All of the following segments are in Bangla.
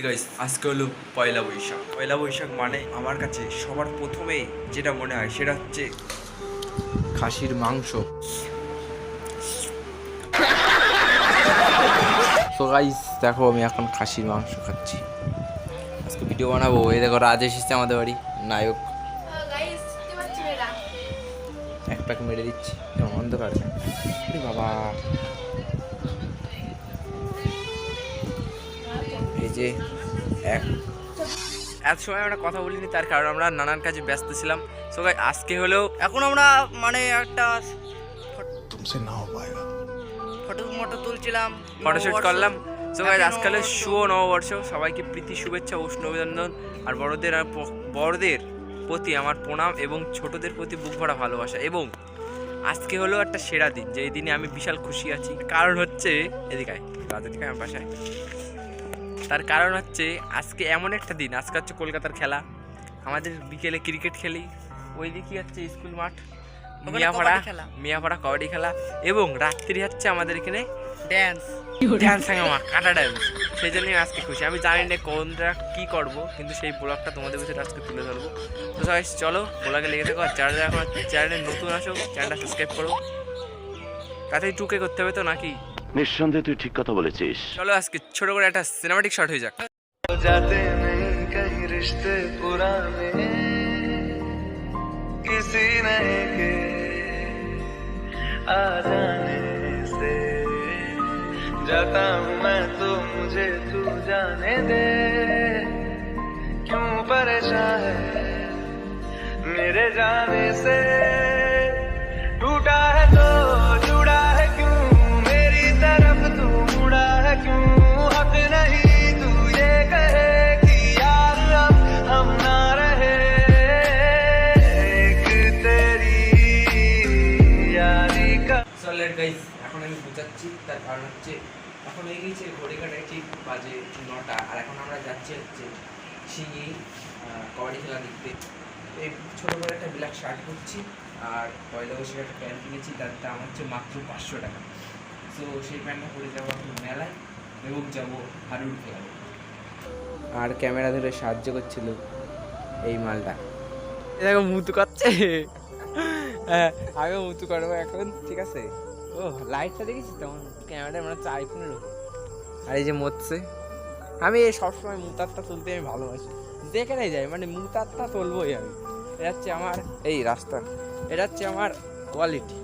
গাইস আজকে হলো পয়লা বৈশাখ মানে আমার কাছে সবার প্রথমে যেটা মনে হয় সেটা হচ্ছে খাসির মাংস। তো গাইস দেখো আমি এখন খাসির মাংস খাচ্ছি, আজকে ভিডিও বানাবো। এই দেখো রাজ এসেছে আমাদের বাড়ি, নায়ক। এক প্যাক মেরে দিচ্ছি, অন্ধকার বাবা। এই যে এত সময় আমরা কথা বলিনি, তার কারণ আমরা নানান কাজে ব্যস্ত ছিলাম। সো গাইস আজকে হলেও এখন আমরা মানে একটা ফটো তুলছিলাম, ফটোশুট করলাম। সো গাইস আজকাল শুভ নববর্ষ, সবাইকে প্রীতি শুভেচ্ছা ও অভিনন্দন। আর বড়দের প্রতি আমার প্রণাম এবং ছোটদের প্রতি বুক ভরা ভালোবাসা। এবং আজকে হলো একটা সেরা দিন, যেই দিনে আমি বিশাল খুশি আছি। কারণ হচ্ছে এদিকে আমার বাসায়। তার কারণ হচ্ছে আজকে এমন একটা দিন, আজকে হচ্ছে কলকাতার খেলা, আমাদের বিকেলে ক্রিকেট খেলি, ওই দিকে হচ্ছে স্কুল মাঠ, মিয়াপাড়া কবাডি খেলা, এবং রাত্রি হচ্ছে আমাদের এখানে ড্যান্স কাটা ড্যান্স। সেই জন্যই আজকে খুশি। আমি জানি না কোনটা কী করবো, কিন্তু সেই ব্লগটা তোমাদের ভিতরে আজকে তুলে ধরবো। তো সবাই চলো ব্লগে লেগে থাকো। আর যারা এখন চ্যানেলে নতুন আসো, চ্যানেলটা সাবস্ক্রাইব করো। তাতেই টুকে করতে হবে তো নাকি? নিঃসন্দেহে তুই ঠিক কথা বলেছিস। চলো আজকে ছোট করে একটা সিনেমাটিক শট হয়ে যাক। जाते नहीं कहीं रिश्ते पुराने किसी नए के आ जाने से, जाता हूँ मैं तो मुझे तू जाने दे। क्यों परेशान है मेरे जाने से, टूटा है तो जुड़ा है क्यों, मेरी तरफ तू मुड़ा है क्यों। हक नहीं तू ये कहे कि यार अब हम ना रहे, एक तेरी यारी का। সলেট গাইস এখন আমি বুঝাচ্ছি, তার কারণ হচ্ছে এখন হয়ে গিয়েছে ঘড়ি কাটায় ঠিক বাজে 9টা। আর এখন আমরা যাচ্ছি হচ্ছে সিঙ্গি কবাডি খেলা দেখতে। এই ছোটো করে একটা ব্ল্যাক শার্ট করছি, আর পয়লা বৈশাখে একটা প্যান্ট কিনেছি, তার দাম হচ্ছে মাত্র 500 টাকা। সো সেই প্যান্টটা পরে যাবো এখন মেলায় এবং যাবো হাডুডু খেলাবো। আর ক্যামেরা ধরে সাহায্য করছিল এই মালটা। দেখো মুতু করছে, হ্যাঁ আমিও মুতু করবো এখন, ঠিক আছে। ও লাইটটা দেখেছিস তেমন, ক্যামেরাটা মনে হচ্ছে আইফোনের ওপর। আর এই যে মরছে, আমি সবসময় মুতারটা তুলতে আমি ভালোবাসি, যেখানে যাই মানে মুতারটা তুলবোই আমি। এটা হচ্ছে আমার এই রাস্তা, এটা হচ্ছে আমার কোয়ালিটি।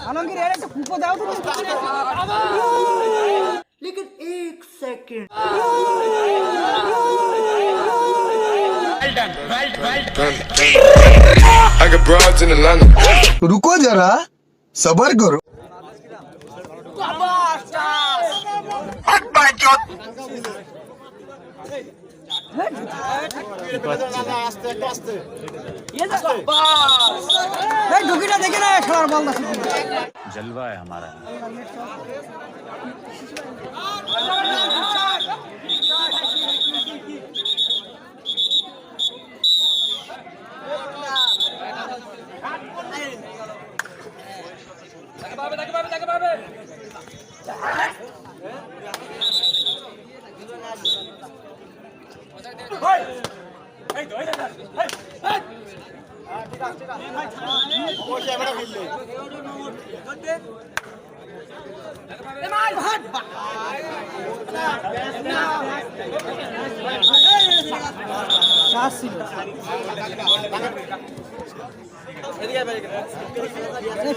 আলমগীর এর একটা ফুপো দাও তো। लेकिन एक second I got broads in Atlanta. रुको जरा सबर करो। ঢুকিটা দেখে না সবার বল না। जलवा है हमारा।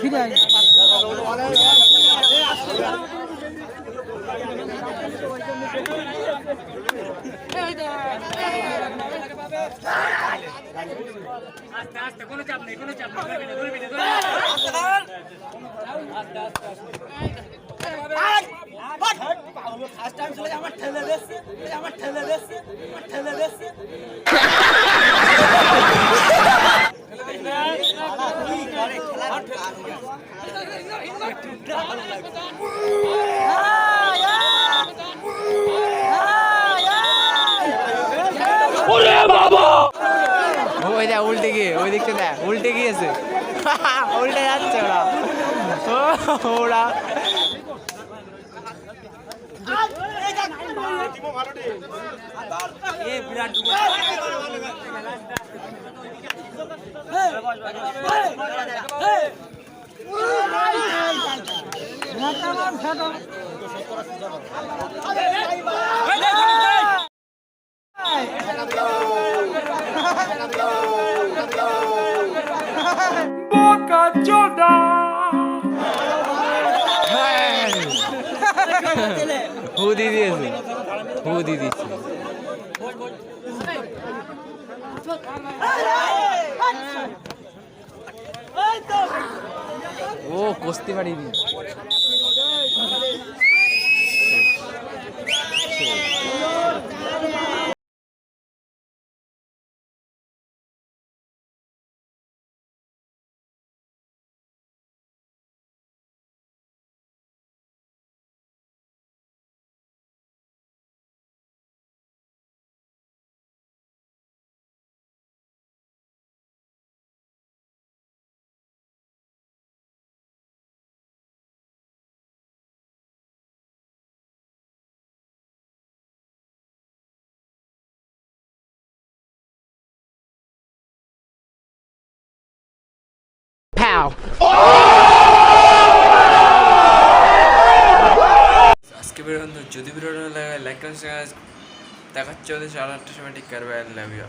ফিরে আয়। আস্তে আস্তে, কোনো চাপ নেই, কোনো চাপ নেই। আমার ঠেলে দিচ্ছে, আমার ঠেলে দিচ্ছে, আমার ঠেলে দিচ্ছে। ওই দেখ উল্টে গিয়ে, ওই দিকটা দেখ উল্টে গিয়েছে, উল্টে যাচ্ছে ওরা। হু দিয়ে দিয়েছে, হু দিয়ে দিচ্ছে। ও কস্তি বাড়ি দিচ্ছে। আজকে বেরোন, যদি ভিডিওটা লাইক করে দেখাচ্ছে ওদের 8টার সময় ঠিক করবে। I love you.